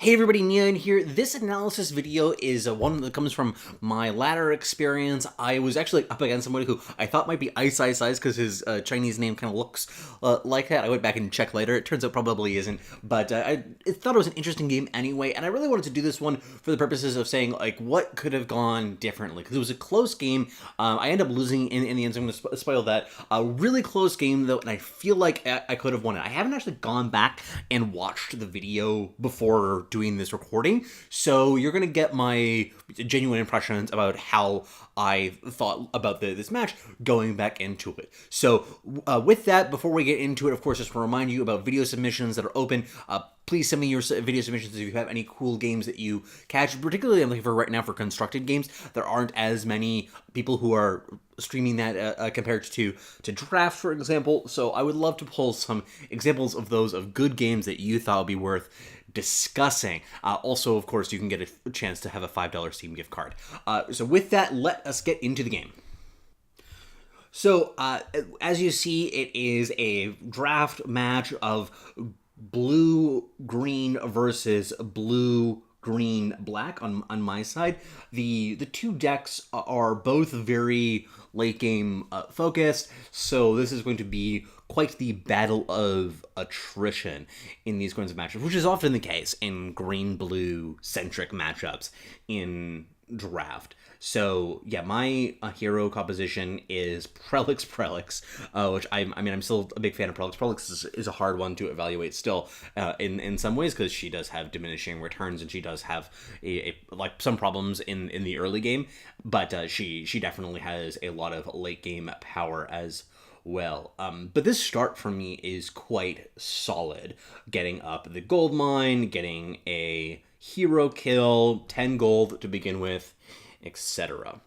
Hey everybody, Neon here. This analysis video is one that comes from my latter experience. I was actually up against somebody who I thought might be Ice because his Chinese name kind of looks like that. I went back and checked later. It turns out probably isn't, but I thought it was an interesting game anyway, and I really wanted to do this one for the purposes of saying, like, what could have gone differently, because it was a close game. I ended up losing in the end, so I'm going to spoil that. A really close game, though, and I feel like I could have won it. I haven't actually gone back and watched the video before doing this recording, so you're gonna get my genuine impressions about how I thought about this match going back into it. So with that, before we get into it, of course, just to remind you about video submissions that are open. Please send me your video submissions if you have any cool games that you catch. Particularly, I'm looking for right now for constructed games. There aren't as many people who are streaming that compared to draft, for example. So I would love to pull some examples of those, of good games that you thought would be worth discussing. Also, of course, you can get a chance to have a $5 Steam gift card. So with that, let us get into the game. So, as you see, it is a draft match of blue-green versus blue-green-black on my side. The two decks are both very late-game focused, so this is going to be quite the battle of attrition in these kinds of matchups, which is often the case in green-blue centric matchups in draft. So yeah, my hero composition is Prelix, which I'm still a big fan of Prelix. Prelix is a hard one to evaluate still in some ways, because she does have diminishing returns and she does have like some problems in the early game, but she definitely has a lot of late game power as well. But this start for me is quite solid. Getting up the gold mine, getting a hero kill, 10 gold to begin with, etc.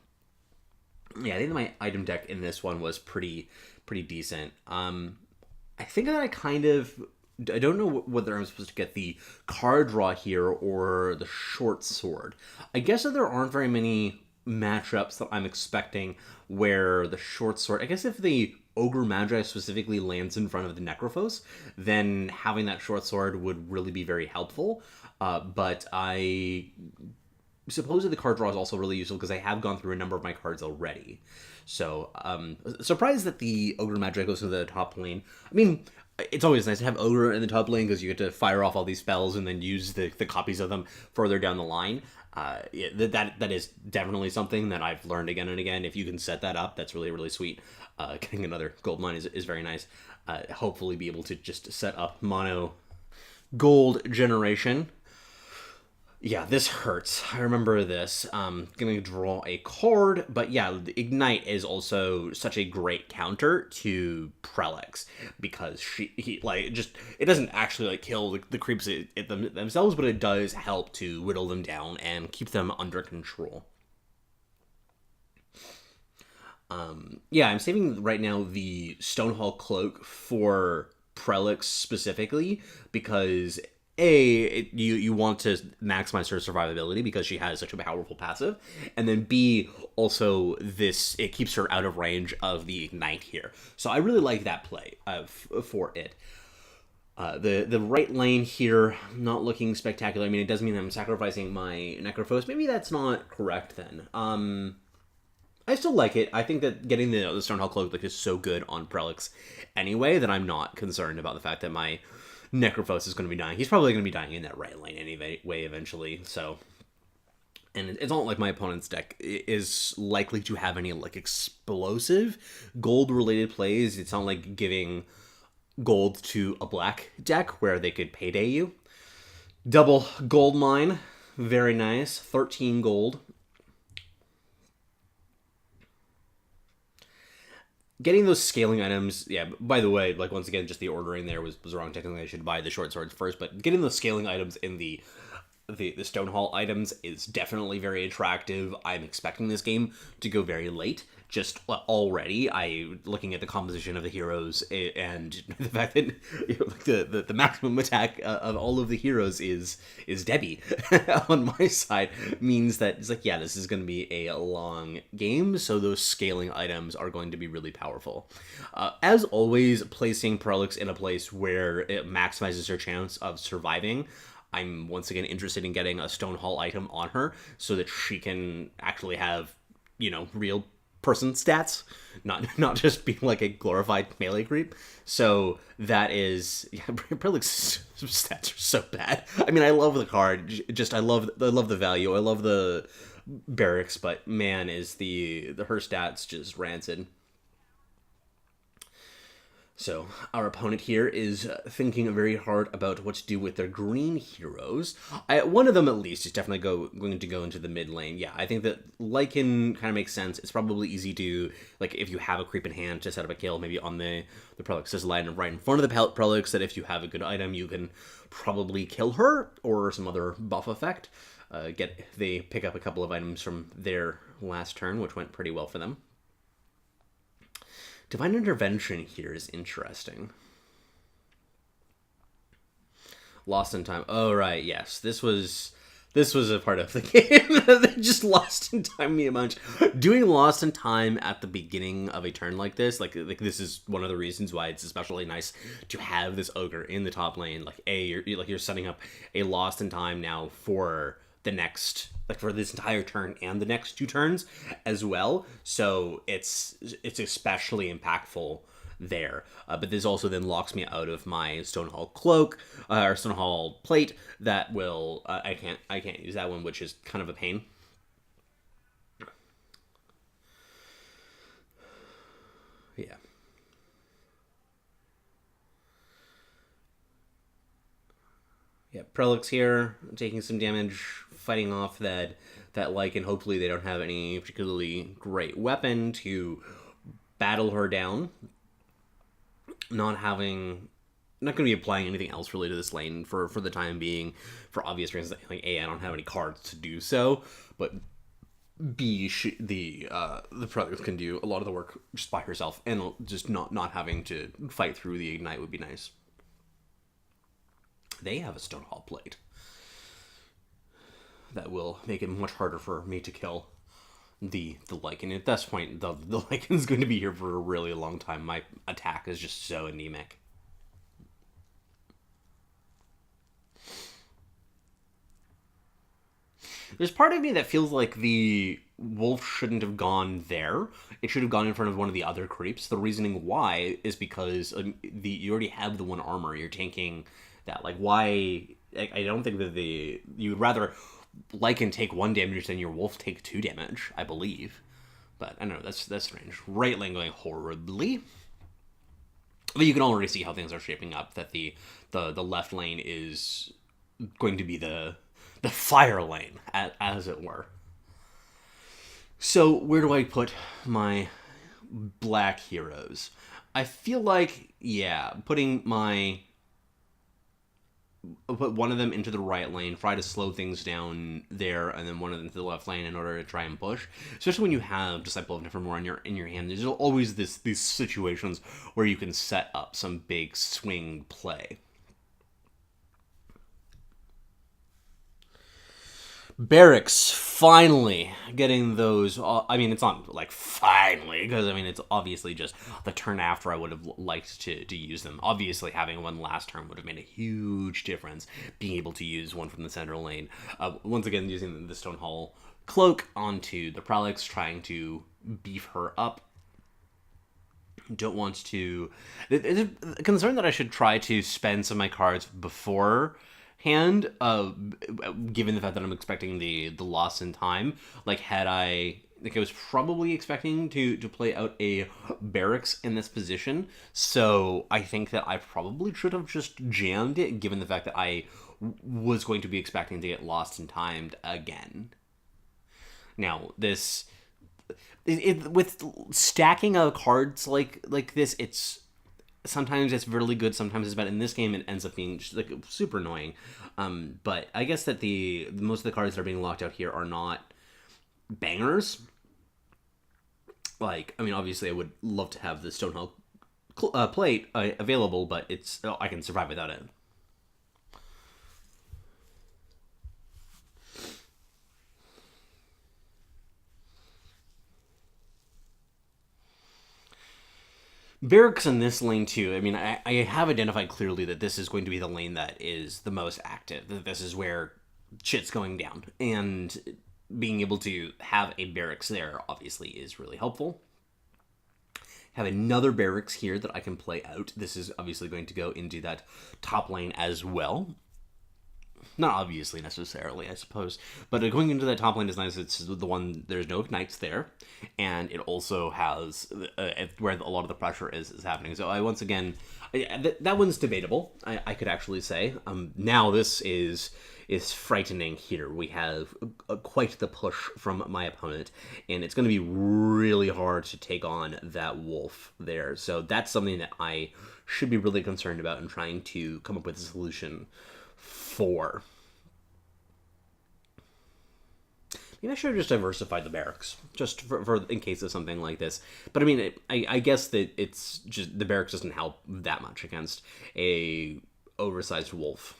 Yeah, I think my item deck in this one was pretty decent. I think that I don't know whether I'm supposed to get the card draw here or the short sword. I guess that there aren't very many matchups that I'm expecting where the short sword, I guess if the Ogre Magi specifically lands in front of the Necrophos, then having that short sword would really be very helpful. But I suppose that the card draw is also really useful because I have gone through a number of my cards already. So, surprised that the Ogre Magi goes to the top lane. I mean, it's always nice to have Ogre in the top lane because you get to fire off all these spells and then use the copies of them further down the line. Yeah, that is definitely something that I've learned again and again. If you can set that up, that's really, really sweet. Getting another gold mine is very nice. Hopefully be able to just set up mono gold generation. Yeah, this hurts. I remember this. Gonna draw a card, but yeah, Ignite is also such a great counter to Prelix because it doesn't actually kill the creeps themselves, but it does help to whittle them down and keep them under control. Yeah, I'm saving right now the Stonehall Cloak for Prelix specifically because you want to maximize her survivability because she has such a powerful passive, and then B, also it keeps her out of range of the Ignite here. So I really like that play for it. The right lane here, not looking spectacular. I mean, it does mean I'm sacrificing my Necrophos. Maybe that's not correct then. I still like it. I think that getting the Stonehall Cloak is so good on Prelix anyway that I'm not concerned about the fact that my Necrophos is going to be dying. He's probably going to be dying in that right lane anyway eventually, so... And it's not like my opponent's deck is likely to have any, explosive gold-related plays. It's not like giving gold to a black deck where they could payday you. Double gold mine. Very nice. 13 gold. Getting those scaling items, yeah, by the way, once again, just the ordering there was wrong. Technically, I should buy the short swords first, but getting those scaling items in the Stonehall items is definitely very attractive. I'm expecting this game to go very late. Just already, looking at the composition of the heroes and the fact that the maximum attack of all of the heroes is Debbie on my side means that it's yeah, this is going to be a long game, so those scaling items are going to be really powerful. As always, placing Prelix in a place where it maximizes her chance of surviving I'm once again interested in getting a Stone Hall item on her so that she can actually have, real person stats, not just being like a glorified melee creep. So that is, yeah, Prelux's stats are so bad. I mean, I love the card. Just I love the value. I love the barracks, but man, is the her stats just rancid. So, our opponent here is thinking very hard about what to do with their green heroes. One of them, at least, is definitely going to go into the mid lane. Yeah, I think that Lycan kind of makes sense. It's probably easy to, like, if you have a creep in hand, to set up a kill, maybe on the Prelix's line right in front of the Prelix, that if you have a good item, you can probably kill her, or some other buff effect. They pick up a couple of items from their last turn, which went pretty well for them. Divine Intervention here is interesting. Lost in Time. Oh, right, yes. This was a part of the game that just Lost in Time me a bunch. Doing Lost in Time at the beginning of a turn like this is one of the reasons why it's especially nice to have this ogre in the top lane. Like, you're setting up a Lost in Time now for the next, like, for this entire turn and the next two turns as well. So it's especially impactful there. But this also then locks me out of my Stonehall cloak, or Stonehall plate. That will I can't use that one, which is kind of a pain. Yeah. Yeah, Prelix here, taking some damage, fighting off that Lycan. Hopefully they don't have any particularly great weapon to battle her down. Not going to be applying anything else really to this lane for the time being, for obvious reasons. Like, A, I don't have any cards to do so, but B, the Prelix can do a lot of the work just by herself, and just not having to fight through the ignite would be nice. They have a Stonehall plate that will make it much harder for me to kill the Lycan. At this point, the Lycan is going to be here for a really long time. My attack is just so anemic. There's part of me that feels like the wolf shouldn't have gone there. It should have gone in front of one of the other creeps. The reasoning why is because you already have the one armor. You're tanking that. Like, why? I don't think that you would rather Lycan take one damage than your wolf take two damage, I believe. But I don't know, that's strange. Right lane going horribly. But you can already see how things are shaping up. That the left lane is going to be the fire lane, as it were. So where do I put my black heroes? I feel like, yeah, put one of them into the right lane, try to slow things down there, and then one of them to the left lane in order to try and push. Especially when you have Disciple of Nevermore in your hand, there's always these situations where you can set up some big swing play. Barracks finally getting those. I mean, it's not like finally, because I mean, it's obviously just the turn after I would have liked to use them. Obviously, having one last turn would have made a huge difference. Being able to use one from the center lane, once again using the Stonehall cloak onto the Prolix, trying to beef her up. Don't want to. There's a concern that I should try to spend some of my cards before hand, given the fact that I'm expecting the loss in time. Like, I was probably expecting to play out a barracks in this position, so I think that I probably should have just jammed it, given the fact that I was going to be expecting to get lost in timed again. Now, with stacking of cards like this, sometimes it's really good, sometimes it's bad. In this game, it ends up being just, like, super annoying. But I guess that the most of the cards that are being locked out here are not bangers. Like, I mean, obviously, I would love to have the Stonehill plate available, but I can survive without it. Barracks in this lane too. I mean, I have identified clearly that this is going to be the lane that is the most active. That this is where shit's going down, and being able to have a barracks there obviously is really helpful. Have another barracks here that I can play out. This is obviously going to go into that top lane as well. Not obviously necessarily, I suppose, but going into that top lane is nice. It's the one, there's no ignites there, and it also has where a lot of the pressure is happening. So I once again, that one's debatable. I could actually say now this is frightening. Here we have quite the push from my opponent, and it's going to be really hard to take on that wolf there. So that's something that I should be really concerned about and trying to come up with a solution for. Maybe I should have just diversified the barracks, just for in case of something like this. But I mean, I guess that it's just the barracks doesn't help that much against a oversized wolf.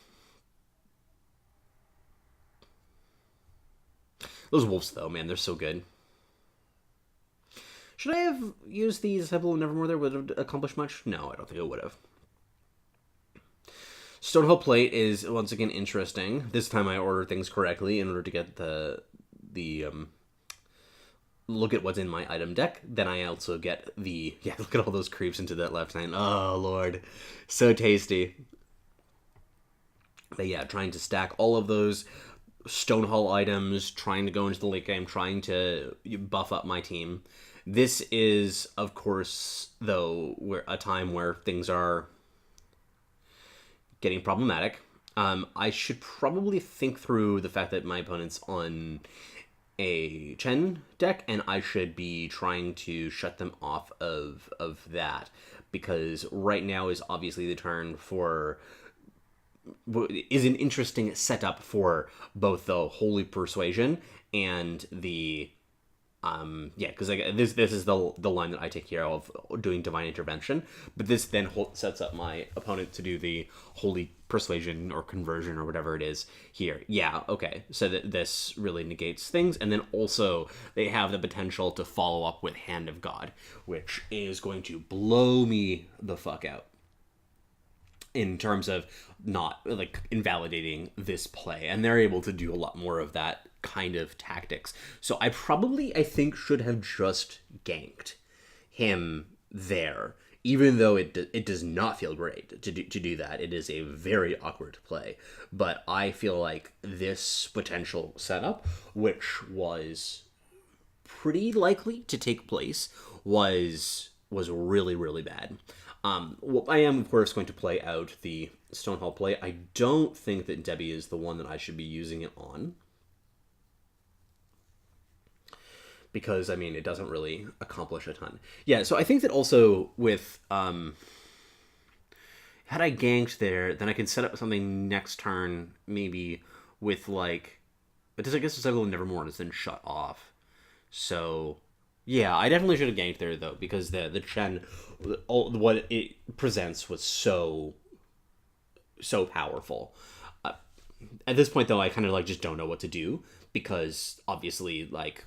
Those wolves, though, man, they're so good. Should I have used these Hebel and Nevermore there? Would it have accomplished much? No, I don't think it would have. Stonehull Plate is once again interesting. This time I ordered things correctly in order to get the look at what's in my item deck. Then I also get the look at all those creeps into that left hand. Oh lord, so tasty. But yeah, trying to stack all of those Stonehull items, trying to go into the late game, trying to buff up my team. This is, of course, though, a time where things are getting problematic. I should probably think through the fact that my opponent's on a Chen deck, and I should be trying to shut them off of that, because right now is obviously the turn for is an interesting setup for both the Holy Persuasion and the because this is the line that I take care of doing Divine Intervention, but this then sets up my opponent to do the Holy Persuasion or Conversion or whatever it is here. Yeah, okay, so that this really negates things, and then also they have the potential to follow up with Hand of God, which is going to blow me the fuck out in terms of not like invalidating this play, and they're able to do a lot more of that kind of tactics. So I think should have just ganked him there, even though it does not feel great to do that. It is a very awkward play, but I feel like this potential setup, which was pretty likely to take place, was really really bad. Well, I am, of course, going to play out the Stonehull play. I don't think that Debbie is the one that I should be using it on, because, I mean, it doesn't really accomplish a ton. Yeah, so I think that also with, had I ganked there, then I could set up something next turn, maybe with, like, but I guess it's Nevermore and it's then shut off. So yeah, I definitely should have ganked there, though, because the Chen, what it presents was so powerful. At this point, though, I kind of like just don't know what to do, because obviously, like,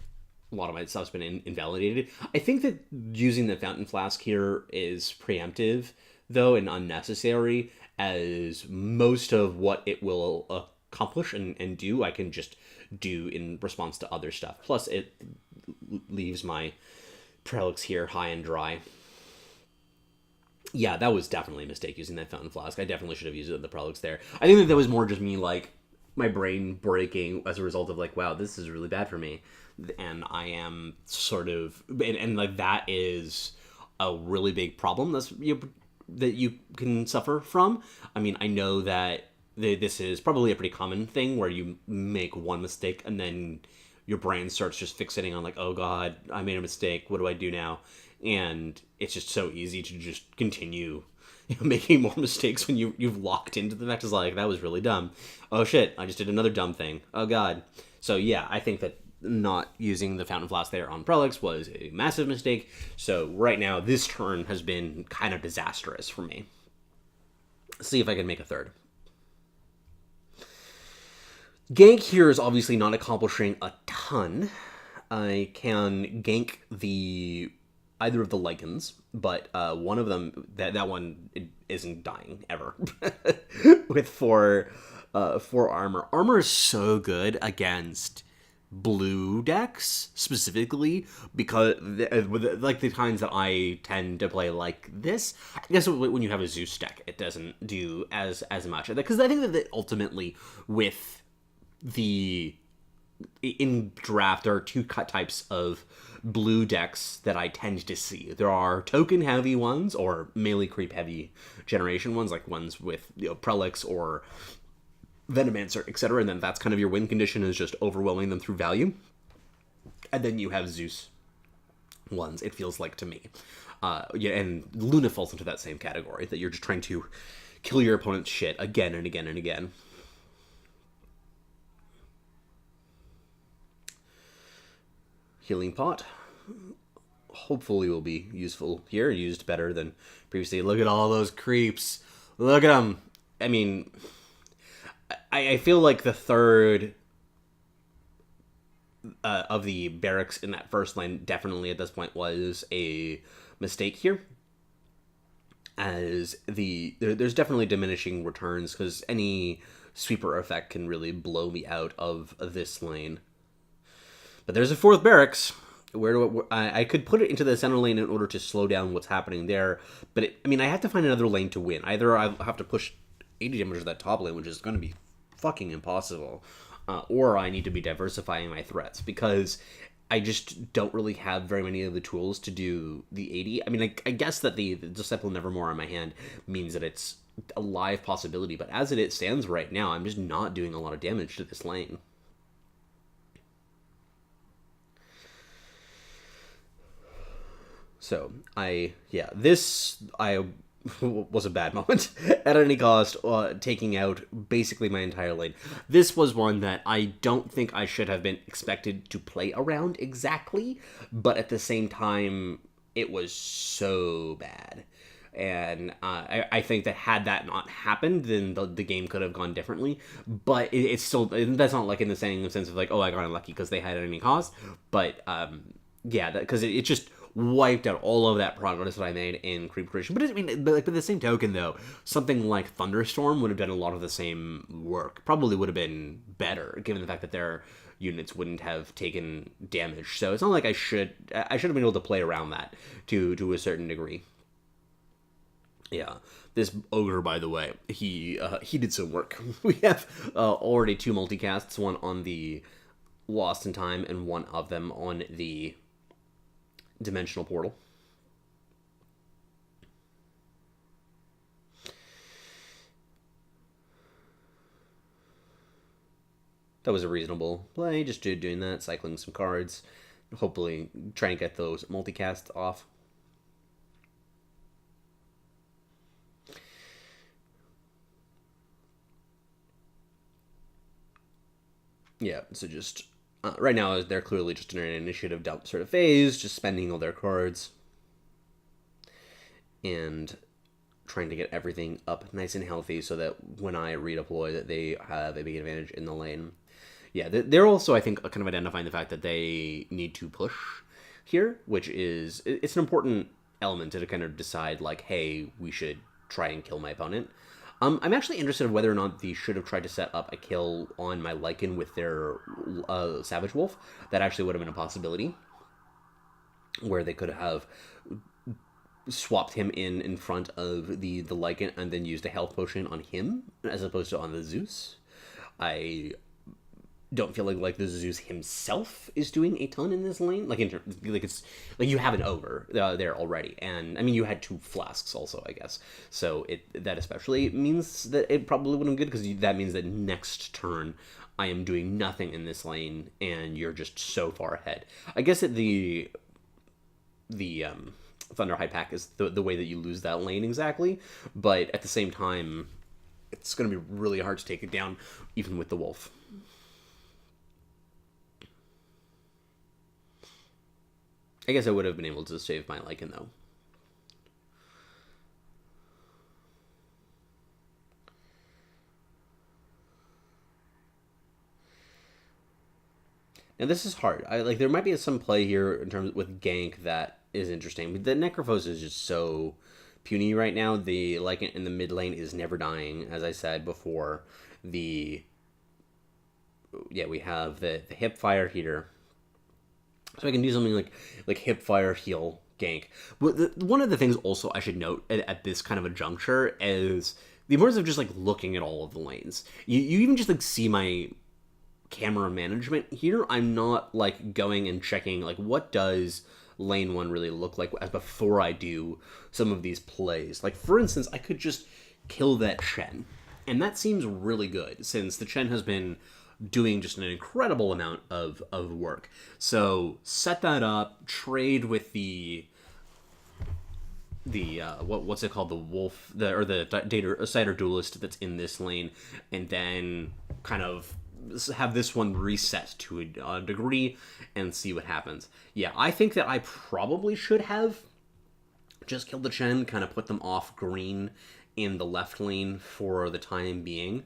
a lot of my stuff's been invalidated. I think that using the Fountain Flask here is preemptive, though, and unnecessary, as most of what it will accomplish and do, I can just do in response to other stuff. Plus, it leaves my Prelix here high and dry. Yeah, that was definitely a mistake using that Fountain Flask. I definitely should have used it in the Prelix there. I think that was more just me, like, my brain breaking as a result of, like, wow, this is really bad for me. And I am sort of... And like, that is a really big problem that you can suffer from. I mean, I know that this is probably a pretty common thing where you make one mistake and then your brain starts just fixating on, like, oh god, I made a mistake, what do I do now? And it's just so easy to just continue making more mistakes when you've locked into the fact is like, that was really dumb. Oh shit, I just did another dumb thing. Oh god. So yeah, I think that not using the Fountain Flask there on Prelix was a massive mistake. So right now, this turn has been kind of disastrous for me. Let's see if I can make a third. Gank here is obviously not accomplishing a ton. I can gank the either of the lichens, but one of them, that one isn't dying ever. With four armor. Armor is so good against blue decks specifically because like the times that I tend to play like this. I guess when you have a Zeus deck, it doesn't do as much because I think that ultimately with the in draft there are two types of blue decks that I tend to see. There are token heavy ones or melee creep heavy generation ones, like ones with Prelix or Venomancer, etc. And then that's kind of your win condition, is just overwhelming them through value. And then you have Zeus ones, it feels like to me. Yeah, and Luna falls into that same category, that you're just trying to kill your opponent's shit again and again and again. Healing Pot hopefully will be useful here, used better than previously. Look at all those creeps. Look at them. I mean, I feel like the third of the barracks in that first lane definitely at this point was a mistake here. As there's definitely diminishing returns because any sweeper effect can really blow me out of this lane. But there's a fourth barracks. I could put it into the center lane in order to slow down what's happening there. But I have to find another lane to win. Either I'll have to push 80 damage to that top lane, which is going to be fucking impossible, or I need to be diversifying my threats because I just don't really have very many of the tools to do the 80. I guess that the Disciple Nevermore on my hand means that it's a live possibility, but as it stands right now, I'm just not doing a lot of damage to this lane. So, this was a bad moment at any cost, taking out basically my entire lane. This was one that I don't think I should have been expected to play around exactly, but at the same time, it was so bad. And I think that had that not happened, then the game could have gone differently. But it's still, that's not like in the same sense of like, oh, I got unlucky because they had it at any cost. But yeah, because it just wiped out all of that progress that I made in creep creation. But by the same token, though, something like Thunderstorm would have done a lot of the same work. Probably would have been better, given the fact that their units wouldn't have taken damage. So it's not like I should have been able to play around that to a certain degree. Yeah, this ogre, by the way, he did some work. We have already 2 multicasts, one on the Lost in Time and one of them on the Dimensional Portal. That was a reasonable play, just doing that, cycling some cards, hopefully trying to get those multicasts off. Yeah, so just right now they're clearly just in an initiative dump sort of phase, just spending all their cards and trying to get everything up nice and healthy so that when I redeploy that they have a big advantage in the lane. Yeah, they're also, I think, kind of identifying the fact that they need to push here, which is, it's an important element to kind of decide, like, hey, we should try and kill my opponent. I'm actually interested in whether or not they should have tried to set up a kill on my Lycan with their Savage Wolf. That actually would have been a possibility, where they could have swapped him in front of the Lycan and then used a health potion on him as opposed to on the Zeus. I don't feel like the Zeus himself is doing a ton in this lane. It's like you have an ogre there already, and you had 2 flasks also, I guess. So that especially means that it probably wouldn't be good because that means that next turn I am doing nothing in this lane, and you're just so far ahead. I guess that the Thunder High Pack is the way that you lose that lane exactly, but at the same time, it's going to be really hard to take it down, even with the Wolf. I guess I would have been able to save my Lycan, though. Now this is hard. There might be some play here in terms with gank that is interesting. But the Necrophos is just so puny right now. The Lycan in the mid lane is never dying, as I said before. The we have the hip fire heater, so I can do something like hip fire heal gank. But one of the things also I should note at this kind of a juncture is the importance of just like looking at all of the lanes. You even just like see my camera management here. I'm not like going and checking like what does lane one really look like as before I do some of these plays. Like for instance, I could just kill that Shen, and that seems really good since the Chen has been doing just an incredible amount of work. So set that up, trade with the what's it called, the wolf, the data cider duelist that's in this lane, and then kind of have this one reset to a degree and see what happens. Yeah, I think that I probably should have just killed the Chen, kind of put them off green in the left lane for the time being.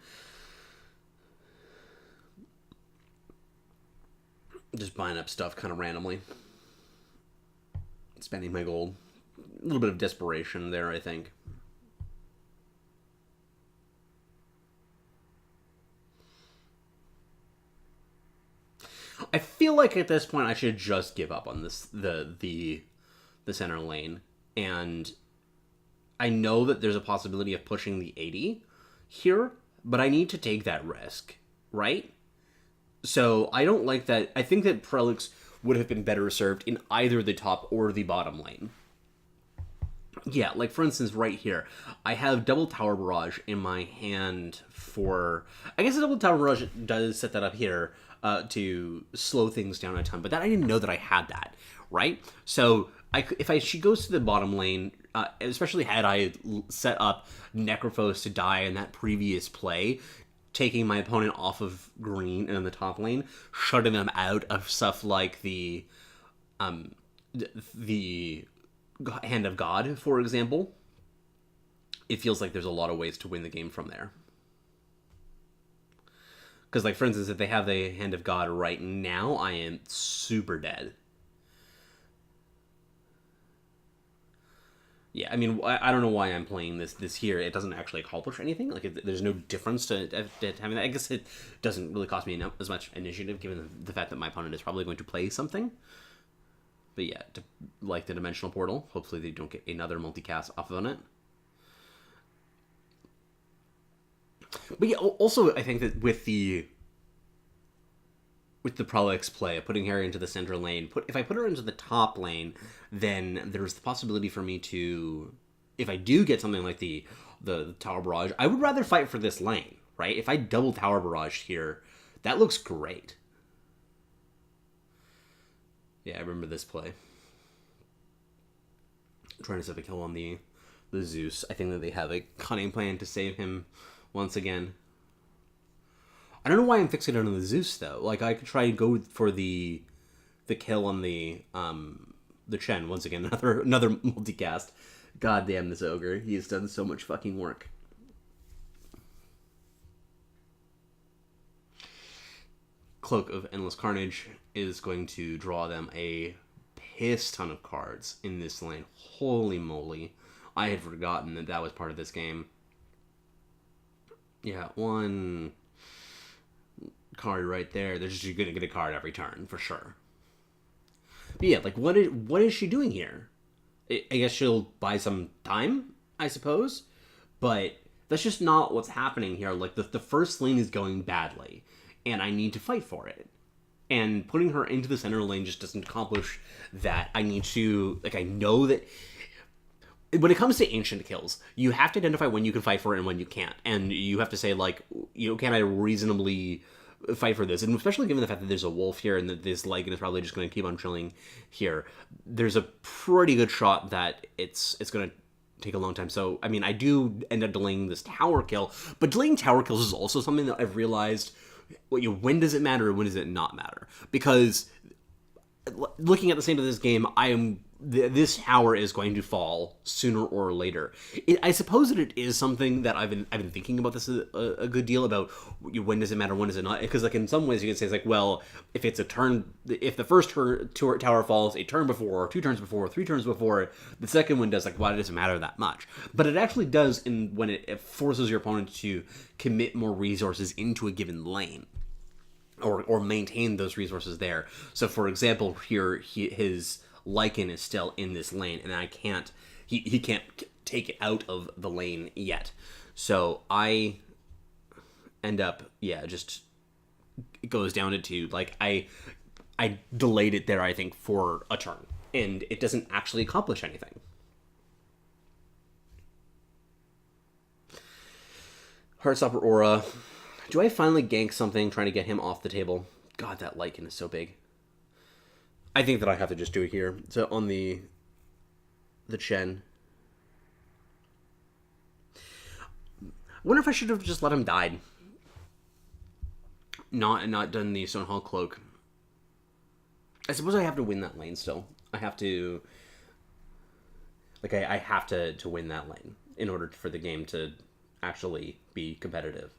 Just buying up stuff kind of randomly. Spending my gold. A little bit of desperation there, I think. I feel like at this point I should just give up on this the center lane, and I know that there's a possibility of pushing the 80 here, but I need to take that risk, right? So I don't like that. I think that Prelix would have been better served in either the top or the bottom lane. Yeah, like for instance, right here, I have double tower barrage in my hand for. I guess a double tower barrage does set that up here to slow things down a ton, but that I didn't know that I had that, right? So she goes to the bottom lane, especially had I set up Necrophos to die in that previous play, taking my opponent off of green and in the top lane, shutting them out of stuff like the Hand of God, for example. It feels like there's a lot of ways to win the game from there. Because, like, for instance, if they have the Hand of God right now, I am super dead. Yeah, I mean, I don't know why I'm playing this here. It doesn't actually accomplish anything. Like, there's no difference to having that. I guess it doesn't really cost me as much initiative, given the fact that my opponent is probably going to play something. But yeah, like the Dimensional Portal, hopefully they don't get another multicast off on it. But yeah, also I think that with the Prolix play, putting Harry into the center lane, if I put her into the top lane, then there's the possibility for me to, if I do get something like the Tower Barrage, I would rather fight for this lane, right? If I double Tower Barrage here, that looks great. Yeah, I remember this play. Trying to set a kill on the Zeus. I think that they have a cunning plan to save him once again. I don't know why I'm fixated on the Zeus though. Like I could try to go for the kill on the Chen once again. Another multicast. God damn this ogre. He has done so much fucking work. Cloak of Endless Carnage is going to draw them a piss ton of cards in this lane. Holy moly. I had forgotten that was part of this game. Yeah, one card right there. They're just going to get a card every turn, for sure. But yeah, like, what is she doing here? I guess she'll buy some time, I suppose. But that's just not what's happening here. Like, the first lane is going badly, and I need to fight for it. And putting her into the center lane just doesn't accomplish that. I need to, like, I know that when it comes to ancient kills, you have to identify when you can fight for it and when you can't. And you have to say, like, you know, can I reasonably fight for this? And especially given the fact that there's a wolf here and that this Lycan is probably just going to keep on chilling here, there's a pretty good shot that it's going to take a long time. So, I mean, I do end up delaying this tower kill, but delaying tower kills is also something that I've realized, when does it matter and when does it not matter? Because looking at the state of this game, this tower is going to fall sooner or later. I suppose that it is something that I've been thinking about this a good deal about when does it matter, when does it not? Because like in some ways you can say it's like, well, if it's a turn, if the first tower falls a turn before, 2 turns before, 3 turns before, the second one does, like, why does it matter that much? But it actually does when it forces your opponent to commit more resources into a given lane. Or maintain those resources there. So, for example, here his Lycan is still in this lane, and he can't take it out of the lane yet. So I end up, just it goes down to 2. Like I delayed it there, I think, for a turn, and it doesn't actually accomplish anything. Heartstopper Aura. Do I finally gank something trying to get him off the table? God, that Lycan is so big. I think that I have to just do it here. So on the Chen. I wonder if I should have just let him die. Not done the Stonehall Cloak. I suppose I have to win that lane still. I have to... Like, I have to win that lane in order for the game to actually be competitive.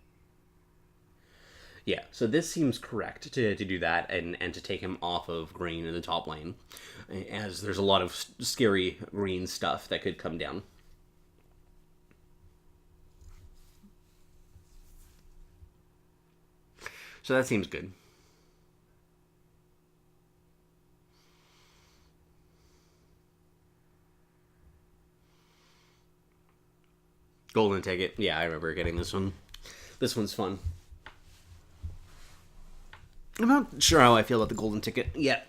Yeah, so this seems correct to do that and to take him off of green in the top lane, as there's a lot of scary green stuff that could come down. So that seems good. Golden ticket. Yeah, I remember getting this one. This one's fun. I'm not sure how I feel about the golden ticket yet.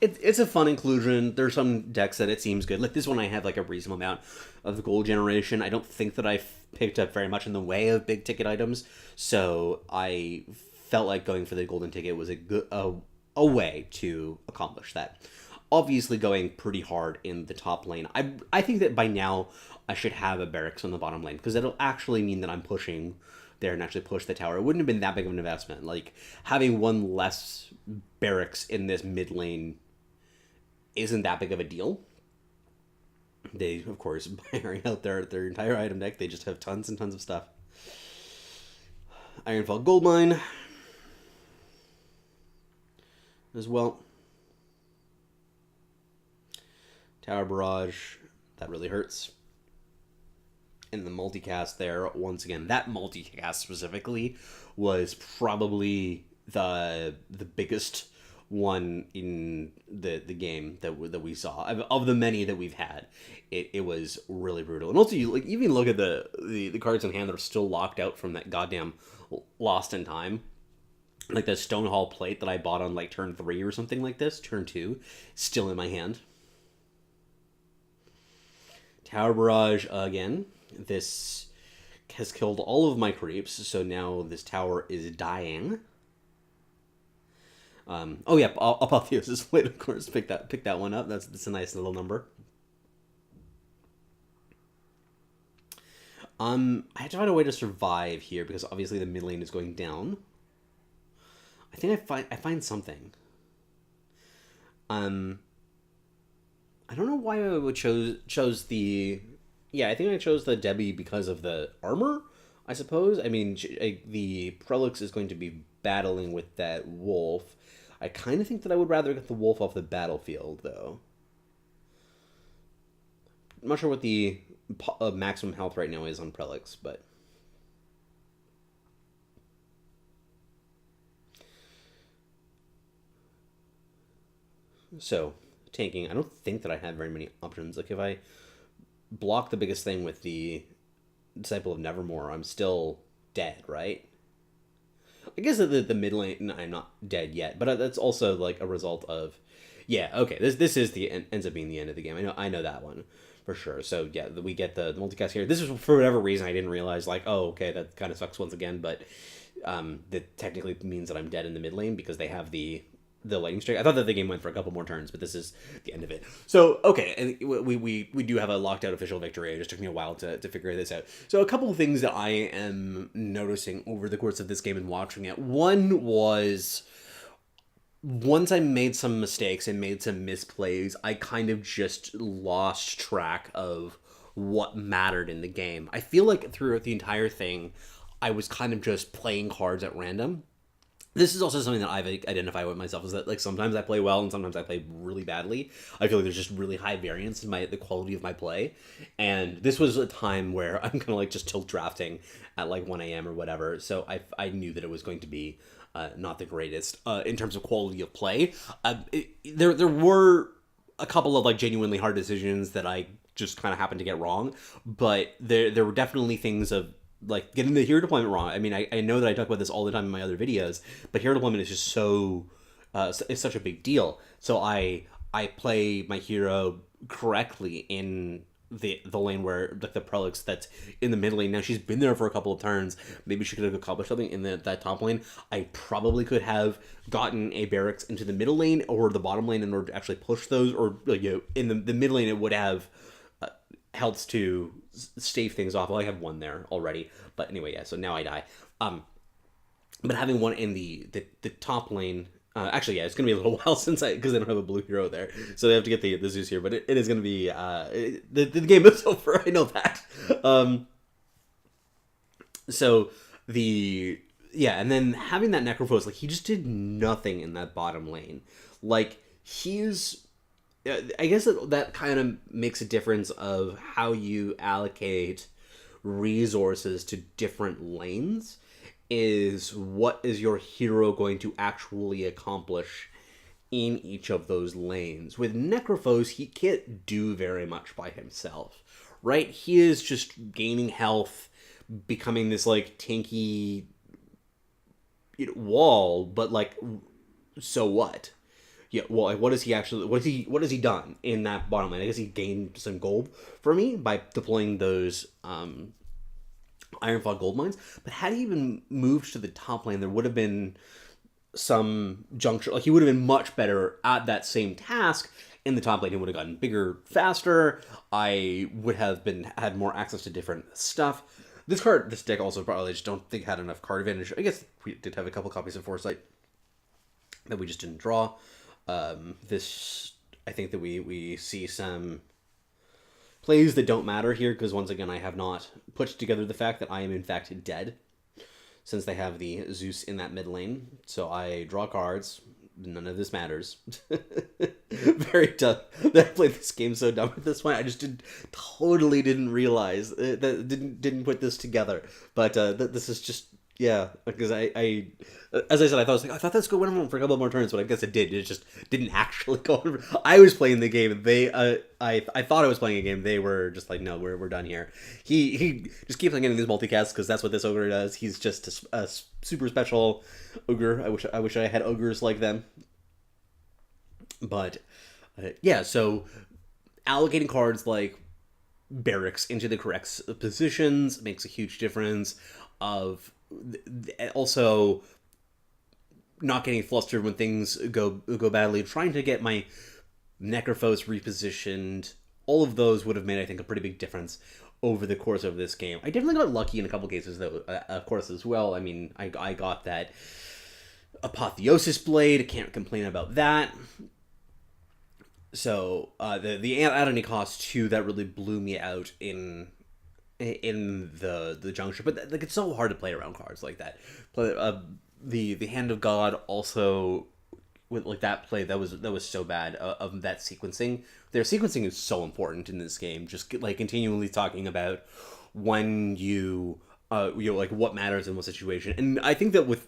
It's a fun inclusion. There's some decks that it seems good. Like this one, I have like a reasonable amount of the gold generation. I don't think that I've picked up very much in the way of big ticket items, so I felt like going for the golden ticket was a way to accomplish that. Obviously, going pretty hard in the top lane. I think that by now I should have a barracks on the bottom lane because it'll actually mean that I'm pushing there and actually push the tower. It wouldn't have been that big of an investment. Like, having one less barracks in this mid lane isn't that big of a deal. They, of course, by out their entire item deck, they just have tons and tons of stuff. Ironfall Goldmine as well. Tower Barrage, that really hurts. In the multicast there, once again, that multicast specifically was probably the biggest one in the game that we saw of the many that we've had. It was really brutal. And also, you like even look at the cards in hand that are still locked out from that goddamn Lost in Time. Like the Stonehall plate that I bought on like turn 3 or something like this, turn 2, still in my hand. Tower Barrage again. This has killed all of my creeps, so now this tower is dying. Oh yeah, Apotheosis Blade, of course. Pick that one up. That's a nice little number. I have to find a way to survive here because obviously the mid lane is going down. I think I find something. I don't know why I would chose the. Yeah, I think I chose the Debbie because of the armor, I suppose. I mean, the Prelix is going to be battling with that wolf. I kind of think that I would rather get the wolf off the battlefield, though. I'm not sure what the maximum health right now is on Prelix, but... So, tanking. I don't think that I have very many options. Like, if I block the biggest thing with the Disciple of Nevermore, I'm still dead, right? I guess that the mid lane, I'm not dead yet, but that's also like a result of, yeah, okay, this is ends up being the end of the game. I know that one for sure. So yeah, we get the multicast here. This is for whatever reason I didn't realize, like, oh, okay, that kind of sucks once again, but that technically means that I'm dead in the mid lane because they have the lightning strike. I thought that the game went for a couple more turns, but this is the end of it. So, okay, and we do have a locked out official victory. It just took me a while to figure this out. So a couple of things that I am noticing over the course of this game and watching it. One was once I made some mistakes and made some misplays, I kind of just lost track of what mattered in the game. I feel like throughout the entire thing, I was kind of just playing cards at random. This is also something that I've identified with myself, is that like sometimes I play well and sometimes I play really badly. I feel like there's just really high variance in the quality of my play, and this was a time where I'm gonna like just tilt drafting at like 1 a.m. or whatever. So I knew that it was going to be not the greatest in terms of quality of play. There were a couple of like genuinely hard decisions that I just kind of happened to get wrong, but there were definitely things of like getting the hero deployment wrong. I mean, I know that I talk about this all the time in my other videos, but hero deployment is just so it's such a big deal. So I play my hero correctly in the lane where like the prolix that's in the mid lane. Now she's been there for a couple of turns. Maybe she could have accomplished something in that top lane. I probably could have gotten a barracks into the middle lane or the bottom lane in order to actually push those, or like, in the mid lane it would have helps to stave things off. Well, I have one there already, but anyway, yeah. So now I die. But having one in the top lane, actually, yeah, it's gonna be a little while since because they don't have a blue hero there, so they have to get the Zeus here. But it is gonna be the game is over. I know that. So the yeah, and then having that Necrophos, like he just did nothing in that bottom lane. Like he's I guess that kind of makes a difference of how you allocate resources to different lanes, is what is your hero going to actually accomplish in each of those lanes. With Necrophos, he can't do very much by himself, right? He is just gaining health, becoming this like tanky wall, but like, so what? Yeah, well, like, what is he actually? What has he done in that bottom lane? I guess he gained some gold for me by deploying those Ironfall gold mines. But had he even moved to the top lane, there would have been some juncture. Like he would have been much better at that same task in the top lane. He would have gotten bigger, faster. I would have had more access to different stuff. This deck also probably just don't think had enough card advantage. I guess we did have a couple copies of Foresight that we just didn't draw. This, I think that we see some plays that don't matter here, because once again, I have not put together the fact that I am in fact dead, since they have the Zeus in that mid lane. So I draw cards. None of this matters. Very dumb. That I played this game so dumb at this point. I just totally didn't realize that didn't put this together. But this is just, yeah, because I as I said, I thought this could win on for a couple more turns, but I guess it did. It just didn't actually go on. I was playing the game. I thought I was playing a game. They were just like, no, we're done here. He just keeps on getting these multicasts because that's what this ogre does. He's just a super special ogre. I wish I had ogres like them. But yeah, so allocating cards like barracks into the correct positions makes a huge difference. Also not getting flustered when things go badly, trying to get my Necrophos repositioned. All of those would have made, I think, a pretty big difference over the course of this game. I definitely got lucky in a couple cases, though, of course, as well. I mean, I got that Apotheosis Blade. I can't complain about that. So the at any cost too, that really blew me out in the juncture. But like, it's so hard to play around cards like that. The Hand of God also, with like that play, that was so bad of that sequencing. Their sequencing is so important in this game. Just like continually talking about when like what matters in what situation. And I think that with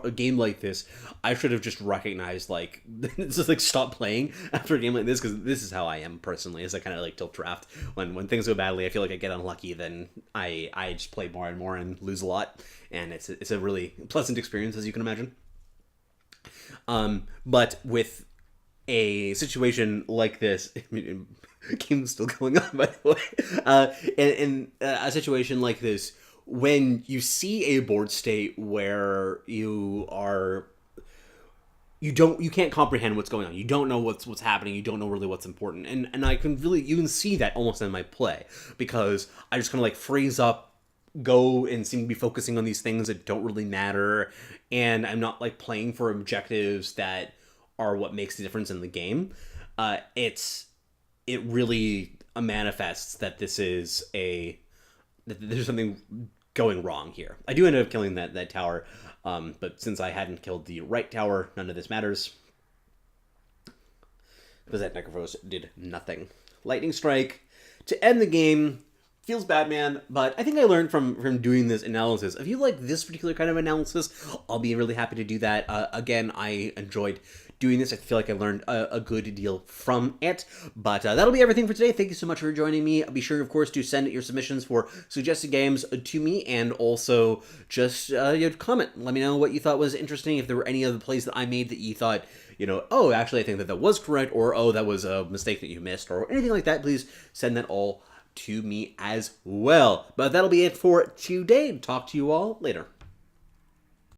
a game like this, I should have just recognized like just like stop playing after a game like this, because this is how I am personally. As I kind of like tilt draft when things go badly, I feel like I get unlucky, then I just play more and more and lose a lot, and it's a really pleasant experience, as you can imagine. But with a situation like this, I mean, game's still going on, by the way. In a situation like this, when you see a board state where you can't comprehend what's going on, you don't know what's happening, you don't know really what's important, and I can really, you can see that almost in my play, because I just kind of like freeze up, go and seem to be focusing on these things that don't really matter, and I'm not like playing for objectives that are what makes the difference in the game. It really manifests that there's something going wrong here. I do end up killing that tower, but since I hadn't killed the right tower, none of this matters because that Necrophos did nothing. Lightning Strike to end the game. Feels bad, man, but I think I learned from doing this analysis. If you like this particular kind of analysis, I'll be really happy to do that. Again, I enjoyed doing this. I feel like I learned a good deal from it. But that'll be everything for today. Thank you so much for joining me. Be sure, of course, to send your submissions for suggested games to me, and also just comment. Let me know what you thought was interesting. If there were any other plays that I made that you thought, oh, actually, I think that was correct, or oh, that was a mistake that you missed, or anything like that, please send that all to me as well. But that'll be it for today. Talk to you all later.